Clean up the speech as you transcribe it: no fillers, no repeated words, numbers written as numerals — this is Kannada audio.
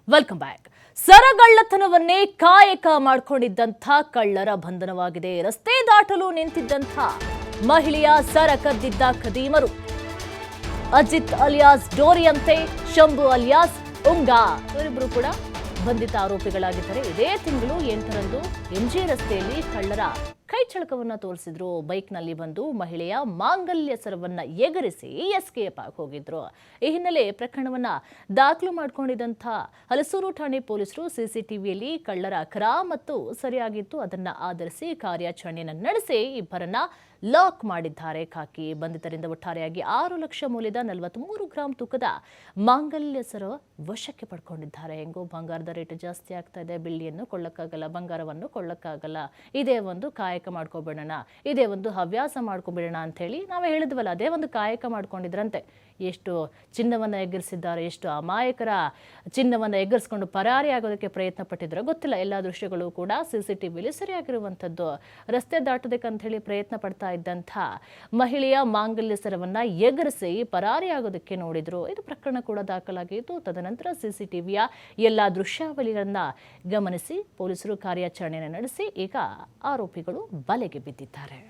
Welcome back. ಸರಗಳ್ಳತನವನ್ನೇ ಕಾಯಕ ಮಾಡಿಕೊಂಡಿದ್ದಂಥ ಕಳ್ಳರ ಬಂಧನವಾಗಿದೆ. ರಸ್ತೆ ದಾಟಲು ನಿಂತಿದ್ದಂಥ ಮಹಿಳೆಯ ಸರ ಕದ್ದಿದ್ದ ಖದೀಮರು ಅಜಿತ್ ಅಲಿಯಾಸ್ ಡೋರಿಯಂತೆ, ಶಂಭು ಅಲಿಯಾಸ್ ಉಂಗಾ ಇವರಿಬ್ಬರು ಕೂಡ ಬಂಧಿತ ಆರೋಪಿಗಳಾಗಿದ್ದಾರೆ. ಇದೇ ತಿಂಗಳು 8ರಂದು ಎಂಜಿ ರಸ್ತೆಯಲ್ಲಿ ಕಳ್ಳರ ಕೈಚಳಕವನ್ನ ತೋರಿಸಿದ್ರು. ಬೈಕ್ನಲ್ಲಿ ಬಂದು ಮಹಿಳೆಯ ಮಾಂಗಲ್ಯ ಸರವನ್ನ ಎಗರಿಸಿ ಎಸ್ಕೇಪ್ ಆಗಿ ಹೋಗಿದ್ರು. ಈ ಹಿನ್ನೆಲೆ ಪ್ರಕರಣವನ್ನ ದಾಖಲು ಮಾಡಿಕೊಂಡಿದ್ದಂಥ ಹಲಸೂರು ಠಾಣೆ ಪೊಲೀಸರು ಸಿಸಿಟಿವಿಯಲ್ಲಿ ಕಳ್ಳರ ಕ್ರ ಮತ್ತು ಸರಿಯಾಗಿತ್ತು ಅದನ್ನ ಆಧರಿಸಿ ಕಾರ್ಯಾಚರಣೆಯನ್ನು ನಡೆಸಿ ಇಬ್ಬರನ್ನ ಲಾಕ್ ಮಾಡಿದ್ದಾರೆ. ಖಾಕಿ ಬಂಧಿತರಿಂದ ಒಟ್ಟಾರೆಯಾಗಿ 6 ಲಕ್ಷ ಮೌಲ್ಯದ 43 ಗ್ರಾಂ ತೂಕದ ಮಾಂಗಲ್ಯ ಸರ ವಶಕ್ಕೆ ಪಡ್ಕೊಂಡಿದ್ದಾರೆ. ಹೆಂಗೋ ಬಂಗಾರದ ರೇಟ್ ಜಾಸ್ತಿ ಆಗ್ತಾ ಇದೆ, ಬೆಳ್ಳಿಯನ್ನು ಕೊಳ್ಳಕ್ಕಾಗಲ್ಲ, ಬಂಗಾರವನ್ನು ಕೊಳ್ಳಕ್ಕಾಗಲ್ಲ, ಇದೇ ಒಂದು ಕಾಯಕ ಮಾಡ್ಕೊಬಿಡೋಣ, ಇದೇ ಒಂದು ಹವ್ಯಾಸ ಮಾಡ್ಕೊಬಿಡೋಣ ಅಂತ ಹೇಳಿ ನಾವೇ ಹೇಳಿದ್ವಲ್ಲ, ಅದೇ ಒಂದು ಕಾಯಕ ಮಾಡ್ಕೊಂಡಿದ್ರಂತೆ. ಎಷ್ಟು ಚಿನ್ನವನ್ನು ಎಗರಿಸಿದ್ದಾರೆ, ಎಷ್ಟು ಅಮಾಯಕರ ಚಿನ್ನವನ್ನು ಎಗರಿಸ್ಕೊಂಡು ಪರಾರಿ ಆಗೋದಕ್ಕೆ ಪ್ರಯತ್ನ ಪಟ್ಟಿದ್ರು ಗೊತ್ತಿಲ್ಲ. ಎಲ್ಲ ದೃಶ್ಯಗಳು ಕೂಡ ಸಿಸಿಟಿವಿಲಿ ಸರಿಯಾಗಿರುವಂಥದ್ದು. ರಸ್ತೆ ದಾಟೋದಕ್ಕಂತ ಹೇಳಿ ಪ್ರಯತ್ನ ಪಡ್ತಾ ಇದ್ದಂಥ ಮಹಿಳೆಯ ಮಾಂಗಲ್ಯ ಸರವನ್ನ ಎಗರಿಸಿ ಪರಾರಿ ಆಗೋದಕ್ಕೆ ನೋಡಿದ್ರು. ಇದು ಪ್ರಕರಣ ಕೂಡ ದಾಖಲಾಗಿತ್ತು. ತದನಂತರ ಸಿಸಿಟಿವಿಯ ಎಲ್ಲ ದೃಶ್ಯಾವಳಿಗಳನ್ನ ಗಮನಿಸಿ ಪೊಲೀಸರು ಕಾರ್ಯಾಚರಣೆಯನ್ನು ನಡೆಸಿ ಈಗ ಆರೋಪಿಗಳು ಬಲೆಗೆ ಬಿದ್ದಿದ್ದಾರೆ.